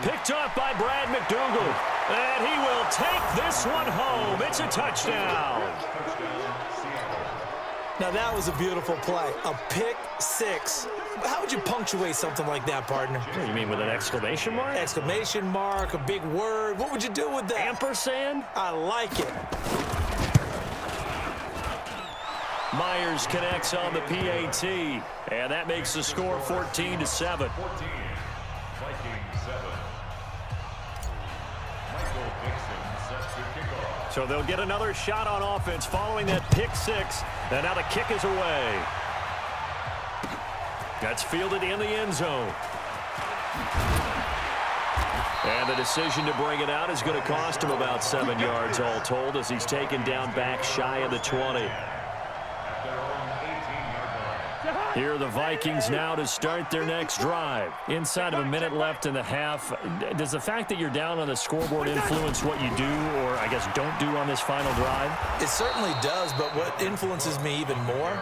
Picked off by Brad McDougal. And he will take this one home. It's a touchdown. Now that was a beautiful play. A pick six. How would you punctuate something like that, partner? What do you mean, with an exclamation mark? Exclamation mark, a big word. What would you do with that? Ampersand? I like it. Myers connects on the PAT, and that makes the score 14-7. So they'll get another shot on offense following that pick six, and now the kick is away. That's fielded in the end zone. And the decision to bring it out is going to cost him about 7 yards all told, as he's taken down back shy of the 20. Here are the Vikings now to start their next drive. Inside of a minute left in the half, does the fact that you're down on the scoreboard influence what you do, or I guess don't do on this final drive? It certainly does, but what influences me even more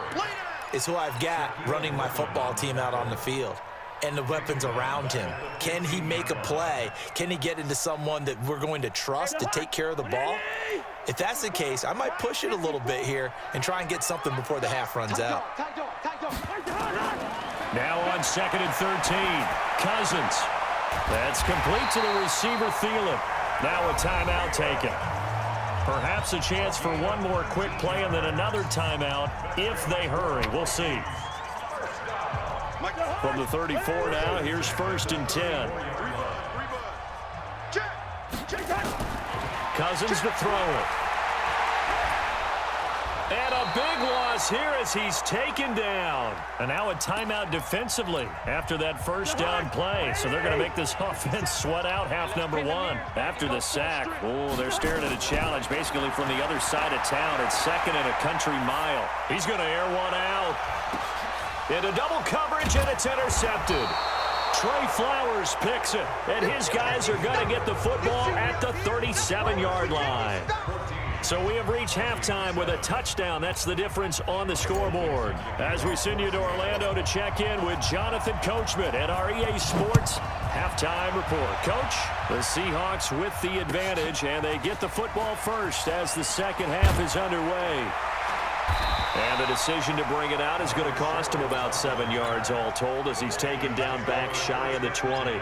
is who I've got running my football team out on the field and the weapons around him. Can he make a play? Can he get into someone that we're going to trust to take care of the ball? If that's the case, I might push it a little bit here and try and get something before the half runs out. Now on 2nd and 13, Cousins. That's complete to the receiver, Thielen. Now a timeout taken. Perhaps a chance for one more quick play and then another timeout if they hurry. We'll see. From the 34 now, here's 1st and 10. Cousins to throw it. And a big loss here as he's taken down. And now a timeout defensively after that first down play. So they're going to make this offense sweat out half number one. After the sack, oh, they're staring at a challenge basically from the other side of town. It's 2nd and a country mile. He's going to air one out. Into double coverage, and it's intercepted. Trey Flowers picks it, and his guys are going to get the football at the 37-yard line. So we have reached halftime with a touchdown. That's the difference on the scoreboard. As we send you to Orlando to check in with Jonathan Coachman at our EA Sports halftime report. Coach, the Seahawks with the advantage, and they get the football first as the second half is underway. And the decision to bring it out is going to cost him about 7 yards all told as he's taken down back shy of the 20.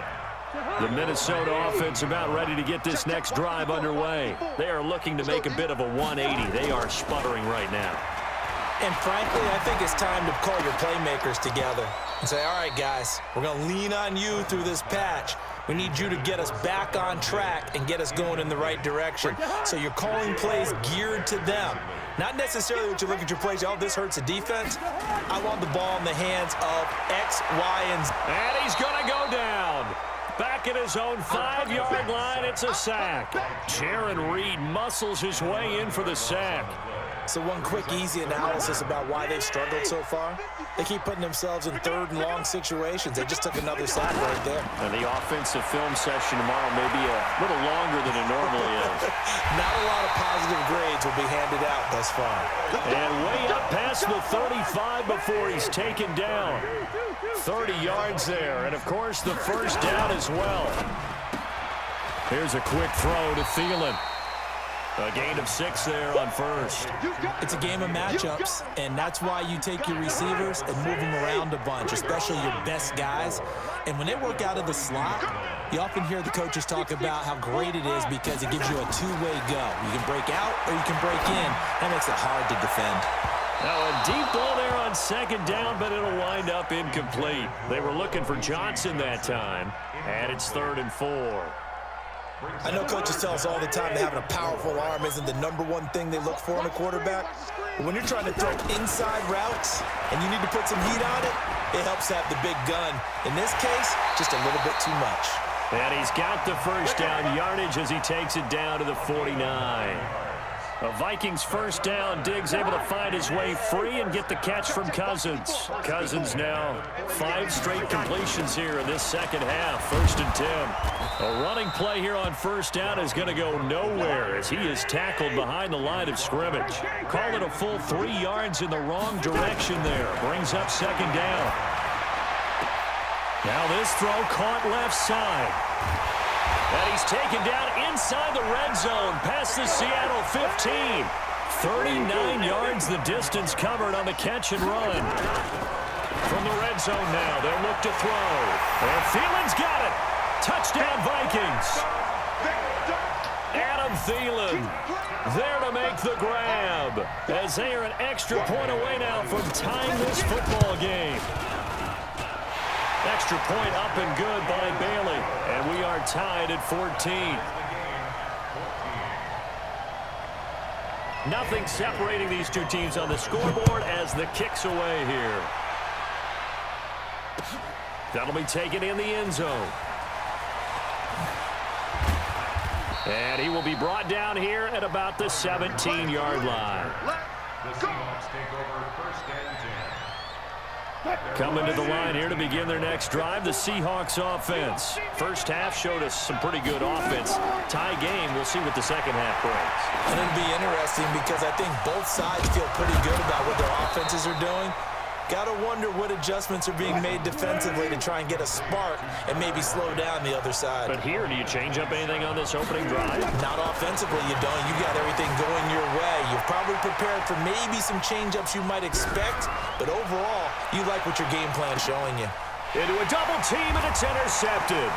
The Minnesota offense about ready to get this next drive underway. They are looking to make a bit of a 180. They are sputtering right now. And frankly, I think it's time to call your playmakers together and say, all right, guys, we're going to lean on you through this patch. We need you to get us back on track and get us going in the right direction. So you're calling plays geared to them. Not necessarily what you look at your plays, oh, this hurts the defense. I want the ball in the hands of X, Y, and Z. And he's going to go down. Back at his own 5-yard line, it's a sack. Jaron Reed muscles his way in for the sack. So one quick, easy analysis about why they've struggled so far. They keep putting themselves in 3rd and long situations. They just took another sack right there. And the offensive film session tomorrow may be a little longer than it normally is. Not a lot of positive grades will be handed out thus far. And way up past the 35 before he's taken down. 30 yards there. And, of course, the first down as well. Here's a quick throw to Thielen. A gain of 6 there on first. It's a game of matchups, and that's why you take your receivers and move them around a bunch, especially your best guys. And when they work out of the slot, you often hear the coaches talk about how great it is because it gives you a two-way go. You can break out or you can break in. That makes it hard to defend. Now a deep ball there on 2nd down, but it'll wind up incomplete. They were looking for Johnson that time, and it's 3rd and 4. I know coaches tell us all the time that having a powerful arm isn't the #1 thing they look for in a quarterback. But when you're trying to throw inside routes and you need to put some heat on it, it helps have the big gun. In this case, just a little bit too much. And he's got the first down yardage as he takes it down to the 49. A Vikings first down. Diggs able to find his way free and get the catch from Cousins. Cousins now 5 straight completions here in this second half. 1st and 10. A running play here on first down is going to go nowhere as he is tackled behind the line of scrimmage. Call it a full 3 yards in the wrong direction there. Brings up 2nd down. Now this throw caught left side. And he's taken down inside the red zone past the Seattle 15. 39 yards the distance covered on the catch and run. From the red zone now, they'll look to throw. And Thielen's got it. Touchdown Vikings. Adam Thielen there to make the grab as they are an extra point away now from tying this football game. Extra point up and good by Bailey, and we are tied at 14. Nothing separating these two teams on the scoreboard as the kick's away here. That'll be taken in the end zone. And he will be brought down here at about the 17-yard line. The Seahawks take over first and 10. Coming to the line here to begin their next drive, the Seahawks offense. First half showed us some pretty good offense. Tie game, we'll see what the second half brings. And it'll be interesting because I think both sides feel pretty good about what their offenses are doing. Got to wonder what adjustments are being made defensively to try and get a spark and maybe slow down the other side. But here, do you change up anything on this opening drive? Not offensively, you don't. You got everything going your way. You're probably prepared for maybe some change-ups you might expect, but overall, you like what your game plan's showing you. Into a double team, and it's intercepted.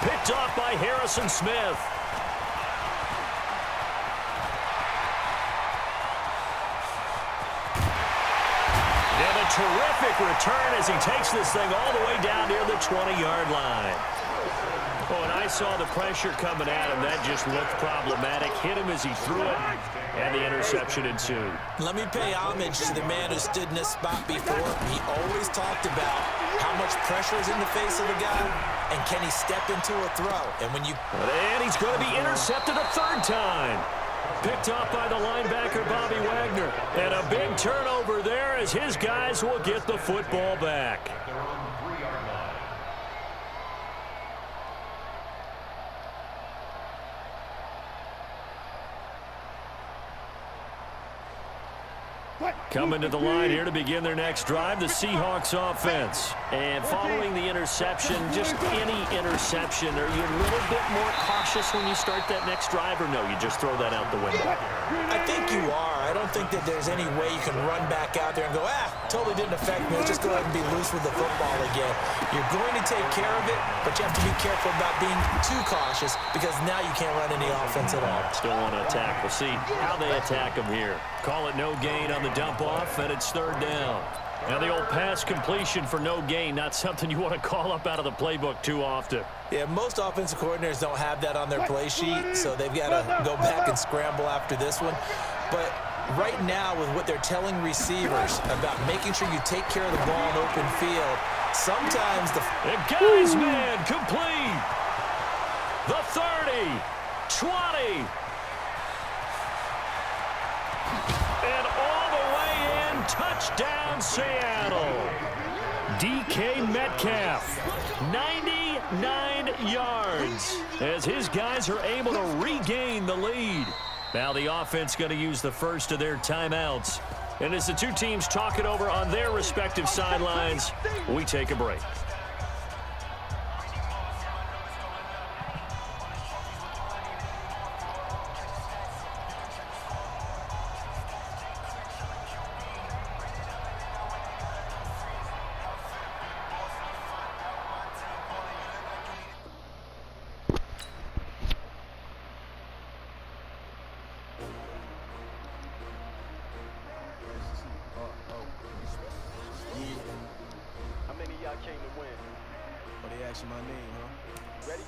Picked off by Harrison Smith. Terrific return as he takes this thing all the way down near the 20-yard line. Oh, and I saw the pressure coming at him. That just looked problematic. Hit him as he threw it, and the interception ensued. Let me pay homage to the man who stood in this spot before. He always talked about how much pressure is in the face of the guy, and can he step into a throw. And when you... And he's going to be intercepted a third time. Picked off by the linebacker, Bobby Wagner. And a big turnover there as his guys will get the football back. Coming to the line here to begin their next drive, the Seahawks offense. And following the interception, just any interception, are you a little bit more cautious when you start that next drive, or no, you just throw that out the window? I think you are. I don't think that there's any way you can run back out there and go, totally didn't affect me. Let's just go ahead and be loose with the football again. You're going to take care of it, but you have to be careful about being too cautious because now you can't run any offense at all. Still want to attack. We'll see how they attack him here. Call it no gain on the dump off, and it's third down. Now the old pass completion for no gain, not something you want to call up out of the playbook too often. Yeah, most offensive coordinators don't have that on their play sheet, so they've got to go back and scramble after this one. But right now, with what they're telling receivers about making sure you take care of the ball in open field, sometimes the guy's man complete. The 30, 20. And all the way in, touchdown Seattle. DK Metcalf, 99 yards, as his guys are able to regain the lead. Now the offense going to use the first of their timeouts. And as the two teams talk it over on their respective sidelines, we take a break. My name, huh? Ready?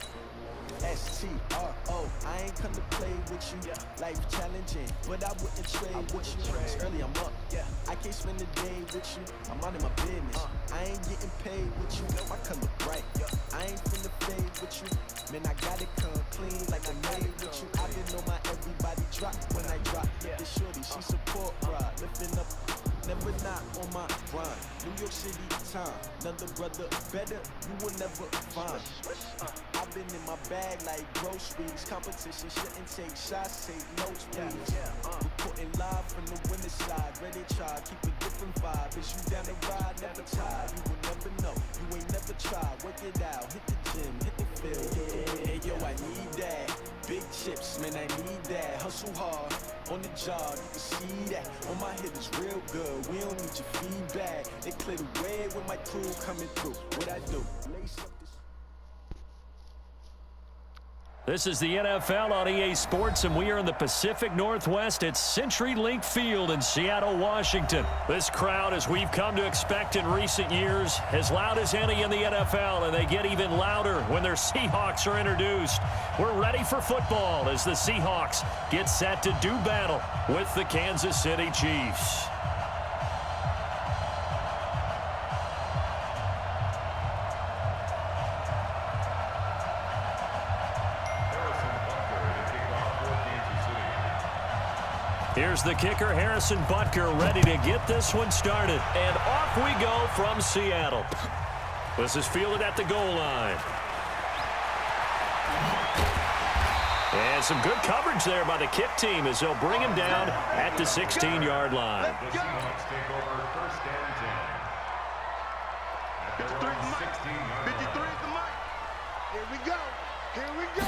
S-T-R-O. I ain't come to play with you. Life challenging, but I wouldn't trade with you. It's early, I'm up. I can't spend the day with you. I'm out of my business. I ain't getting paid with you. My color bright. I ain't finna fade with you. Man, I got it come clean like I made with you. I been on my everybody drop when I drop. This shorty, she support ride. Lifting up. Never not on my grind. New York City time. Another brother better, you will never find. I've been in my bag like groceries. Competition shouldn't take shots, take notes, please. Reporting live from the winner's side. Ready try, keep a different vibe. Is you down the ride, never tired. You will never know, you ain't never tried. Work it out, hit the gym, hit the field. Hey yo, I that. Hustle hard on the job, you can see that. On my hit is real good. We don't need your feedback. They clear the way with my crew coming through. What I do? Lace up this. This is the NFL on EA Sports, and we are in the Pacific Northwest at CenturyLink Field in Seattle, Washington. This crowd, as we've come to expect in recent years, as loud as any in the NFL, and they get even louder when their Seahawks are introduced. We're ready for football as the Seahawks get set to do battle with the Kansas City Chiefs. Here's the kicker, Harrison Butker, ready to get this one started. And off we go from Seattle. This is fielded at the goal line. And some good coverage there by the kick team as they'll bring him down at the 16-yard line. The Seahawks take over first and 10. At their own 16-yard line. 53 is the mic. Here we go. Here we go.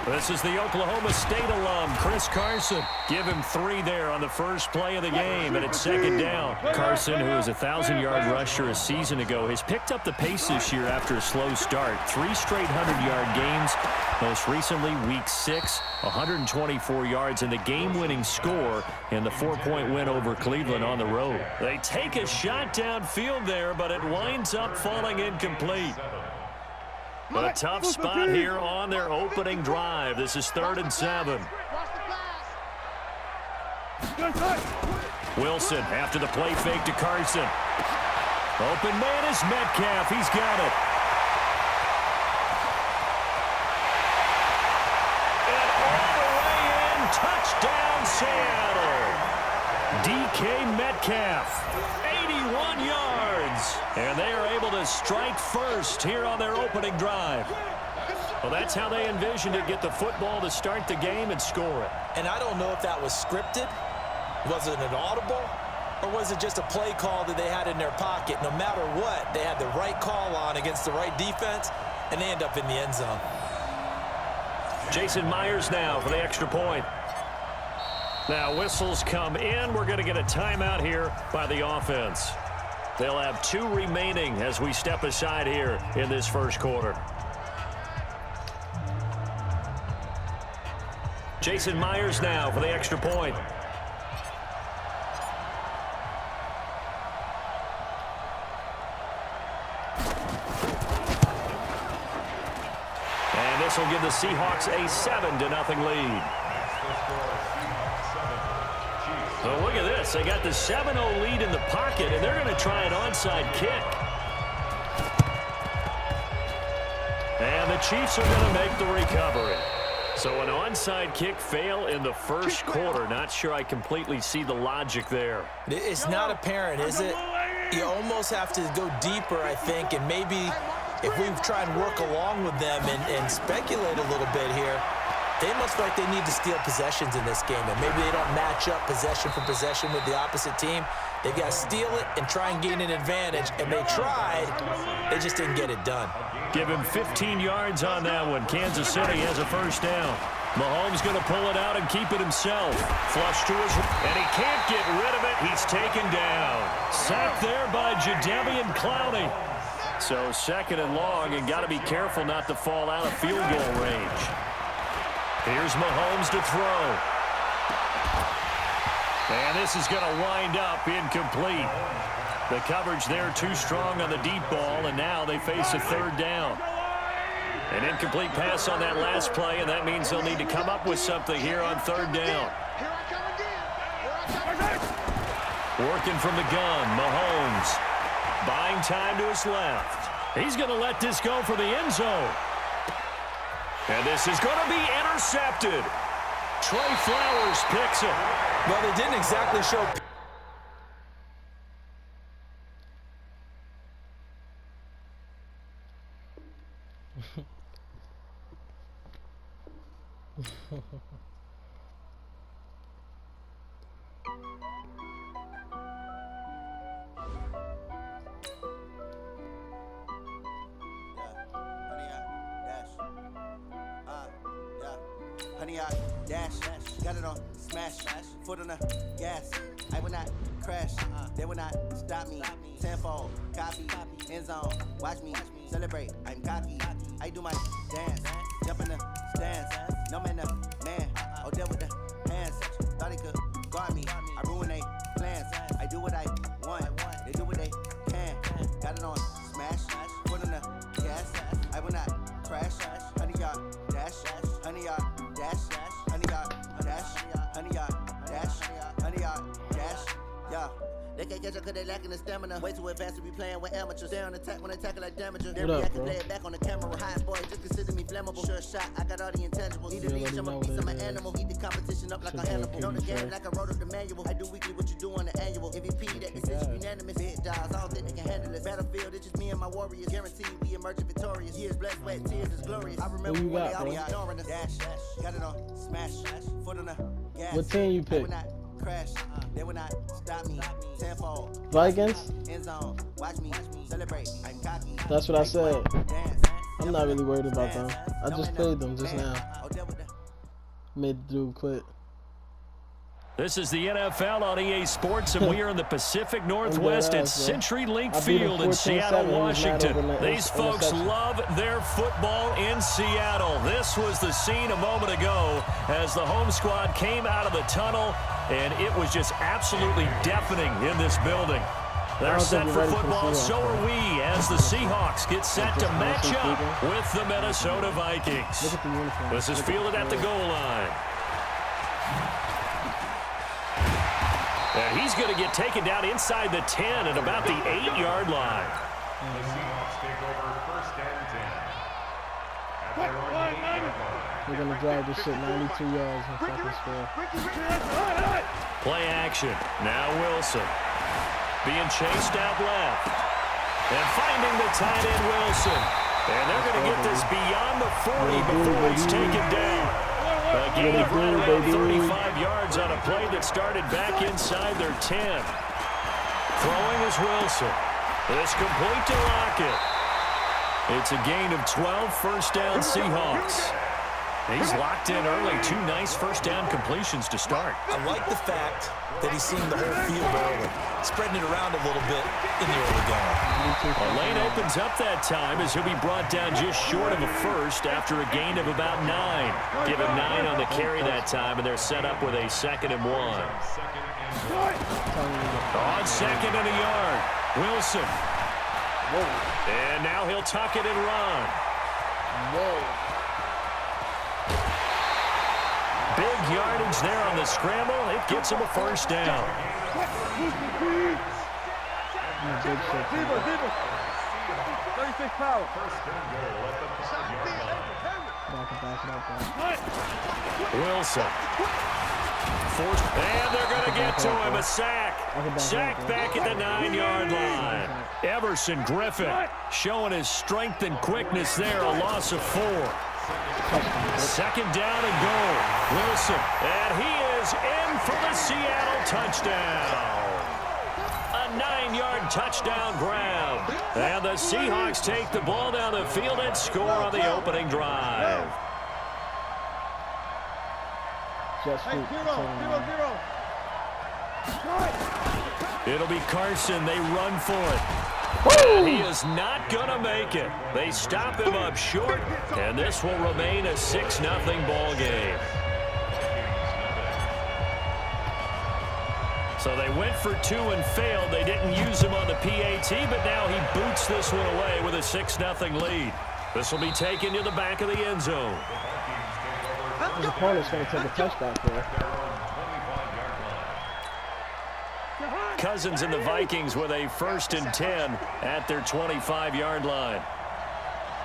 This is the Oklahoma State alum, Chris Carson. Give him 3 there on the first play of the game, and it's second down. Carson, who was a 1,000-yard rusher a season ago, has picked up the pace this year after a slow start. 3 straight 100-yard games. Most recently, Week 6, 124 yards, and the game-winning score in the 4-point win over Cleveland on the road. They take a shot downfield there, but it winds up falling incomplete. A tough spot here on their opening drive. This is 3rd and 7. Wilson after the play fake to Carson. Open man is Metcalf. He's got it. And all the way in. Touchdown, Seattle. DK Metcalf. 81 yards. And they are able to strike first here on their opening drive. Well, that's how they envisioned it. Get the football to start the game and score it. And I don't know if that was scripted. Was it an audible? Or was it just a play call that they had in their pocket? No matter what, they had the right call on against the right defense, and they end up in the end zone. Jason Myers now for the extra point. Now whistles come in. We're going to get a timeout here by the offense. They'll have 2 remaining as we step aside here in this first quarter. Jason Myers now for the extra point. And this will give the Seahawks a 7-0 lead. Oh, look at this. They got the 7-0 lead in the pocket, and they're going to try an onside kick. And the Chiefs are going to make the recovery. So an onside kick fail in the first quarter. Not sure I completely see the logic there. It's not apparent, is it? You almost have to go deeper, I think, and maybe if we try and work along with them and speculate a little bit here, they must feel like they need to steal possessions in this game, and maybe they don't match up possession for possession with the opposite team. They've got to steal it and try and gain an advantage, and they tried. They just didn't get it done. Give him 15 yards on that one. Kansas City has a first down. Mahomes going to pull it out and keep it himself. Flush to his, and he can't get rid of it. He's taken down. Sacked there by Jadeveon Clowney. So 2nd and long, and got to be careful not to fall out of field goal range. Here's Mahomes to throw. And this is going to wind up incomplete. The coverage there too strong on the deep ball, and now they face a 3rd down. An incomplete pass on that last play, and that means they'll need to come up with something here on 3rd down. Working from the gun, Mahomes. Buying time to his left. He's going to let this go for the end zone. And this is going to be intercepted. Trey Flowers picks it. Well, they didn't exactly show. 100 yard dash. Got it on smash. Foot on the gas. I will not crash. They will not stop me. Tenfold, copy, end zone. Watch me celebrate. I'm cocky. I do my dance. Jump in the stands. No man, man. Oh, there with the hands. Thought he could guard me. I ruin they plans. I do what I want. They do what they can. Got it on smash. Foot on the gas. I will not crash. 100 yard dash. 100 yard dash. 100 yard dash. 100 yard dash. 100 yard dash. Yeah. They can't catch up cause they lacking the stamina. Way too advanced to be playing with amateurs. Stay on attack when they tackle like damager. They react and play it back on the camera. High boy, just consider me flammable. Sure shot, I got all the intangibles. Need to reach, I'm a piece of my animal. Eat the competition up like a Hannibal. Know the game like I wrote up the manual. I do weekly what you do on the annual. MVP that decision unanimous. Big dogs, I don't think they can handle this. Battlefield, it's just me and my warriors. Guaranteed we emerging victorious. Years, blood, sweat, tears is glorious. I remember when they all be ignoring us. Dash, got it on smash. Foot on the gas. What team you pick? Crash, they will not stop me. Tenfold, Vikings? end zone. Watch me celebrate. I'm cocky. That's what I said. I'm not really worried about them. I just played them just now. Made the dude quit. This is the NFL on EA Sports, and we are in the Pacific Northwest at CenturyLink Field in Seattle, Washington. These folks love their football in Seattle. This was the scene a moment ago as the home squad came out of the tunnel, and it was just absolutely deafening in this building. They're set for football, so are we, as the Seahawks get set to match up with the Minnesota Vikings. This is fielded at the goal line. And he's going to get taken down inside the 10 at about the 8-yard line. The Seahawks take over first and 10. At their own 8-yard line. They're going to drive this shit 92 yards and fucking score. Play action. Now Wilson. Being chased out left. And finding the tight end Wilson. And they're going to get this beyond the 40 before he's taken down. A gain of right around 35 yards on a play that started back inside their 10. Throwing is Wilson. It's complete to Lockett. It's a gain of 12, first down Seahawks. He's locked in early. 2 nice first down completions to start. I like the fact that he's seeing the whole field early, spreading it around a little bit in the early going. A lane opens up that time as he'll be brought down just short of a first after a gain of about 9. Give him 9 on the carry that time, and they're set up with a 2nd and 1. On 2nd and a yard, Wilson. And now he'll tuck it and run. Big yardage there on the scramble. It gets him a first down. 36 power. Wilson. Forced, and they're going to get to him. A sack. Sack back at the 9-yard line. Everson Griffin showing his strength and quickness there. A loss of 4. 2nd down and goal. Wilson, and he is in for the Seattle touchdown. A 9-yard touchdown grab. And the Seahawks take the ball down the field and score on the opening drive. It'll be Carson. They run for it. He is not going to make it. They stop him up short, and this will remain a 6-0 ball game. So they went for 2 and failed. They didn't use him on the PAT, but now he boots this one away with a 6-0 lead. This will be taken to the back of the end zone. His opponent's going to take a touchback there. Cousins and the Vikings with a 1st and 10 at their 25-yard line.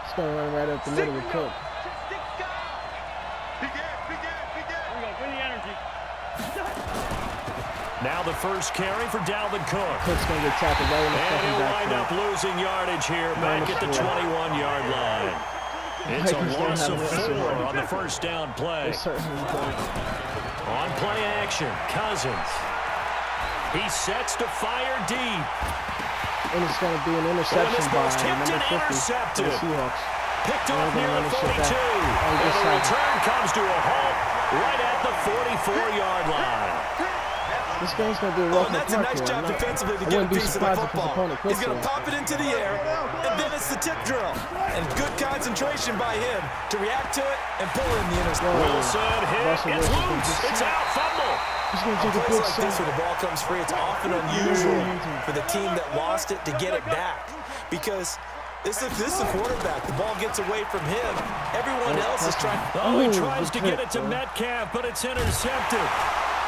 It's going to run right up the middle of the Cook. Now the first carry for Dalvin Cook. Cook's going to get tackled right in the and he'll wind up back losing yardage here back at the 21-yard line. It's a loss of 4 on the first down play. On play action, Cousins. He sets to fire deep. And it's going to be an interception by number 50 for intercepted. the Seahawks. picked off near the 42. And the return comes to a halt right at the 44-yard line. This game's going to be a rough That's a nice job defensively to get a piece of the football. He's going to pop it into the air, and then it's the tip drill. And good concentration by him to react to it and pull in the interception. Wilson hit. It's loose. It's out. Fumble. He's going to take a Plays big like this sack. where the ball comes free, it's often unusual for the team that lost it to get it back. Because this is the quarterback. The ball gets away from him. Everyone else is trying. Oh, he tries to get it to Metcalf, but it's intercepted.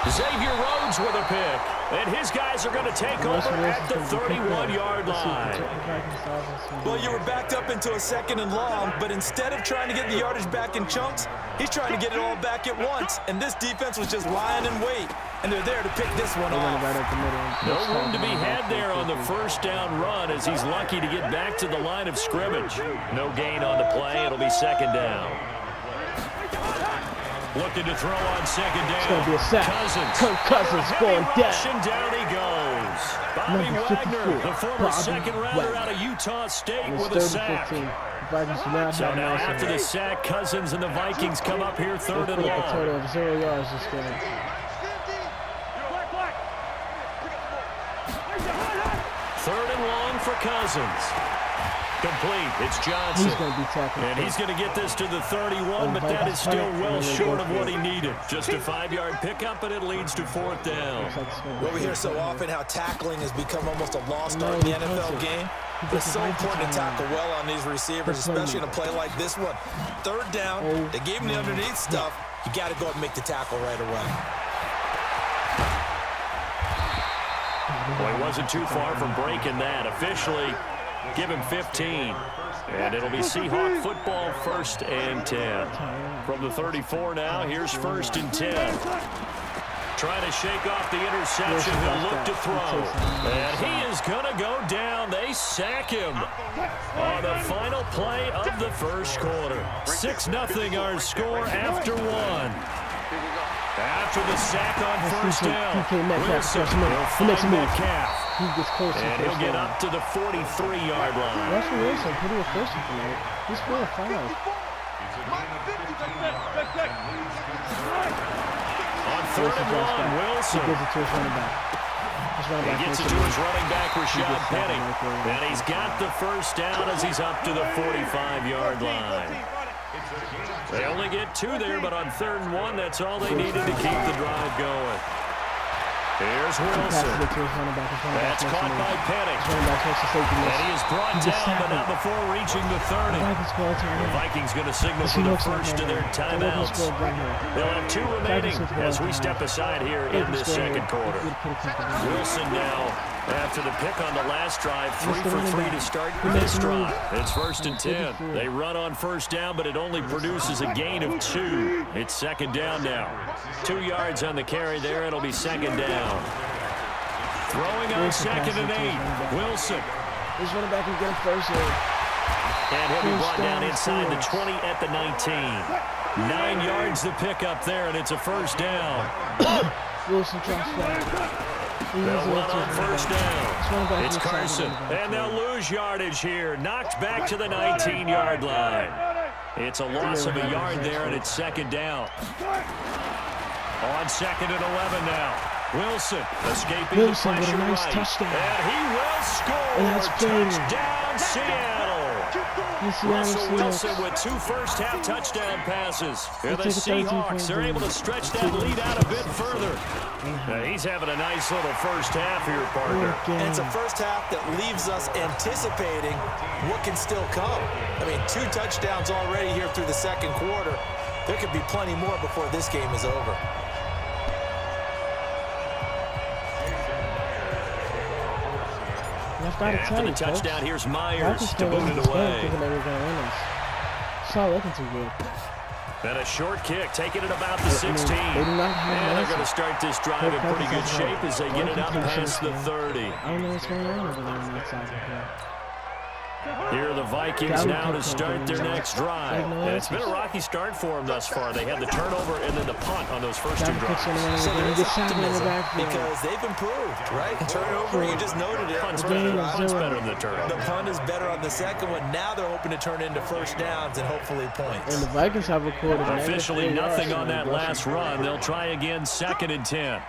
Xavier Rhodes with a pick. And his guys are going to take over at the 31-yard line. Well, you were backed up into a 2nd and long, but instead of trying to get the yardage back in chunks, he's trying to get it all back at once. And this defense was just lying in wait. And they're there to pick this one off. No room to be had there on the first down run as he's lucky to get back to the line of scrimmage. No gain on the play. It'll be 2nd down. Looking to throw on 2nd down. It's going to be a sack. Kirk Cousins going down. And down he goes. Bobby Wagner, the former second-rounder out of Utah State with a sack. So now after the sack, Cousins and the Vikings come up here 3rd and long. A total of 0 yards this game. 3rd and long for Cousins. Complete. It's Johnson. He's going to be tackled. And he's going to get this to the 31, but that is still well short of what he needed. Just a 5-yard pickup, and it leads to 4th down. Well, we hear so often how tackling has become almost a lost art in the NFL game. But it's so important to tackle well on these receivers, especially in a play like this one. 3rd down, they gave him the underneath stuff. You got to go and make the tackle right away. Well, he wasn't too far from breaking that. Officially, give him 15. And it'll be Seahawk football 1st and 10. From the 34 now, here's 1st and 10. Trying to shake off the interception. He'll look to throw. And he is going to go down. They sack him on the final play of the first quarter. 6-0 our score after 1. After the sack on 1st down, Wilson will find Metcalf. He gets close. And he'll get up to the 43-yard line. Russell Wilson, pretty efficient tonight. He's 4 or 5. On 3rd and 1, Wilson. He gives it to his running back. He gets it to his running back, Rashad Penny. And he's got the 1st down as he's up to the 45-yard line. They only get 2 there, but on 3rd and 1, that's all they needed to keep the drive going. Here's Wilson. That's caught by Penny. And he is brought down, but not before reaching the 30. The Vikings going to signal for the first of their timeouts. They'll have 2 remaining as we step aside here in this 2nd quarter. Wilson now, after the pick on the last drive, 3 for 3 to start this drive. It's 1st and 10. They run on 1st down, but it only produces a gain of 2. It's 2nd down now. 2 yards on the carry there. It'll be 2nd down. Throwing on 2nd and 8. Wilson. He's running back and get him first here. And he'll be brought down inside the 20 at the 19. 9 yards to pick up there, and it's a 1st down. Wilson tries to They'll run on 1st down. It's Carson, and they'll lose yardage here. Knocked back to the 19-yard line. It's a loss of a yard there, and it's 2nd down. On 2nd and 11 now. Wilson escaping the pressure with a nice right. touchdown. And he will score. And that's Touchdown, Seattle. Russell Wilson with 2 first-half touchdown passes. And the Seahawks are able to stretch that lead out a bit further. Now, he's having a nice little first half here, partner. And it's a first half that leaves us anticipating what can still come. I mean, 2 touchdowns already here through the 2nd quarter. There could be plenty more before this game is over. After the touchdown, here's Myers to boot it away. It's not looking too good. And a short kick, taking it about the 16. And they're going to start this drive in pretty good shape as they get it up past the 30. I don't know what's going on over there on that side of the field. Here are the Vikings now to start their next drive. And it's been a rocky start for them thus far. They had the turnover and then the punt on those first two drives. So there's optimism because they've improved, right? Turnover, you just noted it. Punt's better than the turnover. The punt is better on the second one. Now they're hoping to turn into first downs and hopefully points. And the Vikings have recorded officially nothing on that last run. They'll try again, 2nd and 10.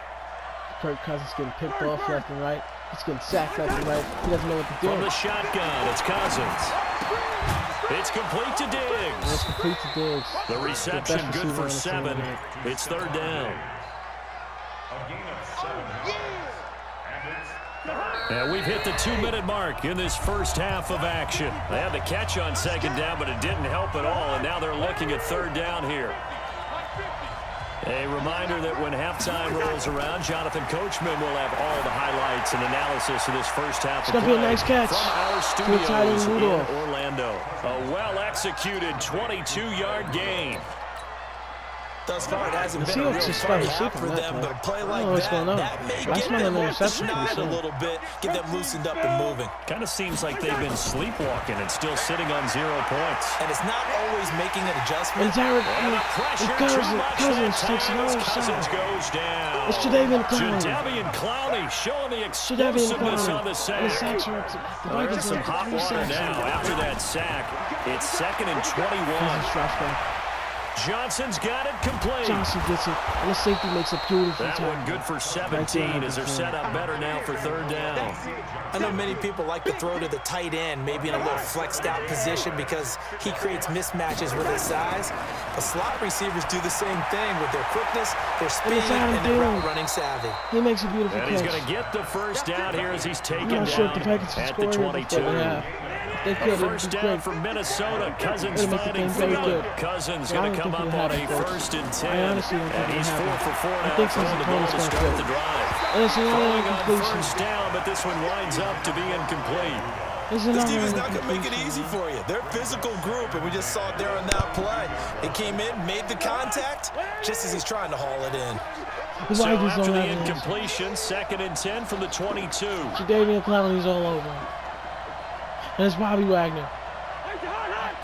Kirk Cousins getting picked off left and right. He's getting sacked left and right. He doesn't know what to do. From the shotgun, it's Cousins. It's complete to Diggs. It's complete to Diggs. The reception good for 7. It's 3rd down. And we've hit the 2-minute mark in this first half of action. They had the catch on 2nd down, but it didn't help at all, and now they're looking at 3rd down here. A reminder that when halftime rolls around, Jonathan Coachman will have all the highlights and analysis of this first half of play. It's going to be a nice catch from our studios in Orlando. A well-executed 22-yard gain. Thus far, it hasn't been a real fun half for them, but a play like that may get them off the schneid a little bit, get them loosened up and moving. Kind of seems like they've been sleepwalking and still sitting on 0 points. And it's not always making an adjustment. And Cousins goes down. It's Jadeveon Clowney. Jadeveon Clowney showing the explosiveness on the sack. There's some hot water now after that sack. It's 2nd and 21. Johnson's got it complete. Johnson gets it, and the safety makes a beautiful that one good for 17 as they're set up better now for 3rd down. I know many people like to throw to the tight end, maybe in a little flexed out position because he creates mismatches with his size. The slot receivers do the same thing with their quickness, their speed, and their route running savvy. He makes a beautiful catch. And he's going to get the first down here as he's taken down at the 22. First down from Minnesota. Cousins finding field. Cousins going to come up on a 1st and 10. And he's 4 for 4 now from the goal to start the drive. Falling on first down, but this one winds up to be incomplete. This team is not going to make it easy for you. They're a physical group, and we just saw it there on that play. It came in, made the contact, just as he's trying to haul it in. So after the incompletion, 2nd and 10 from the 22. Jadeveon Clowney's all over. And it's Bobby Wagner.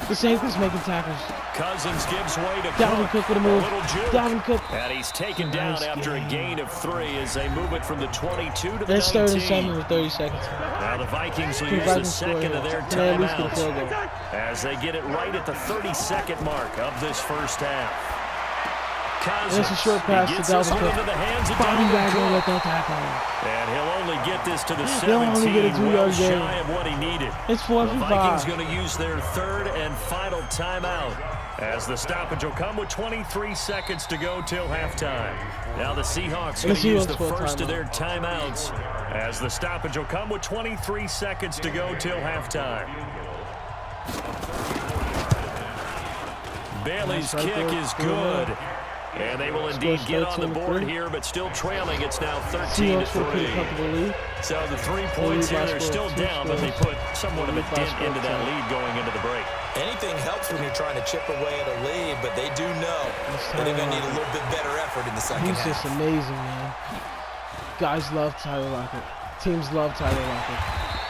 The safety's making tackles. Cousins gives way to Dalvin Cook with a move. Dalvin Cook. And he's taken down after a gain of 3 as they move it from the 22 to the 19. It's 3rd and 7 with 30 seconds. Now the Vikings will use the 2nd of their timeouts as they get it right at the 32nd mark of this first half. Cousins, it's a short pass to Dalvin Cook. Bobby Wagner let that tackle. And he'll only get this to the 17, well shy of what he needed. It's 4 for 5. The Vikings going to use their 3rd and final timeout as the stoppage will come with 23 seconds to go till halftime. Now the Seahawks going to use the first of their timeouts as the stoppage will come with 23 seconds to go till halftime. Bailey's kick is good. And they will indeed get on the board here, but still trailing. It's now 13-3. So the 3 points here, they're still down, but they put somewhat of a dent into that lead going into the break. Anything helps when you're trying to chip away at a lead, but they do know that they're going to need a little bit better effort in the second half. He's just amazing, man. Guys love Tyler Lockett. Teams love Tyler Lockett.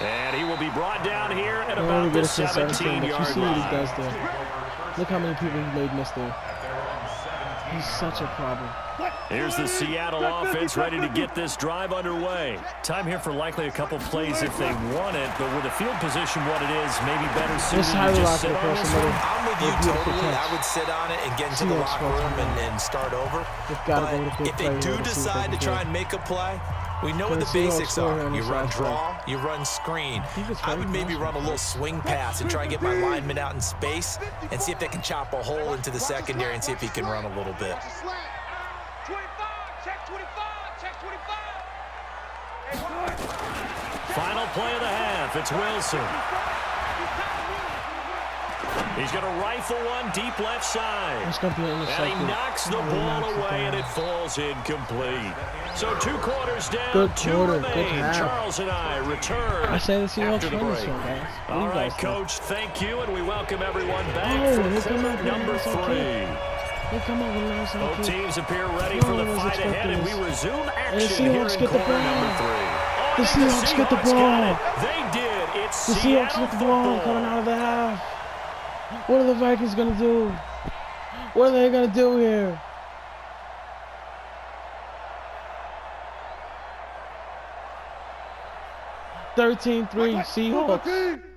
And he will be brought down here at about the 17-yard line. You see what he does there. Look how many people he made miss there. He's such a problem. Here's the Seattle offense ready to get this drive underway. Time here for likely a couple plays if they want it, but with the field position what it is, maybe better suited to just sit on this one. I'm with you totally. I would sit on it and get into the locker room and start over. But if they do decide to try and make a play, we know what the basics are. You run draw, you run screen. I would maybe run a little swing pass and try and get my lineman out in space and see if they can chop a hole into the secondary and see if he can run a little bit. 25, check 25, check 25. Final play of the half. It's Wilson. He's going to rifle one deep left side. And he knocks the ball away, and it falls incomplete. So 2 quarters down, 2 remain. Charles and I return after the break. All right, Coach, thank you, and we welcome everyone back for quarter number 3. Both teams appear ready for the fight ahead, and we resume action here in quarter number 3. The Seahawks get the ball. They did. It's It's The Seahawks Seattle with the ball coming out of the half. What are the Vikings gonna do? What are they gonna do here? $13-3 Seahawks.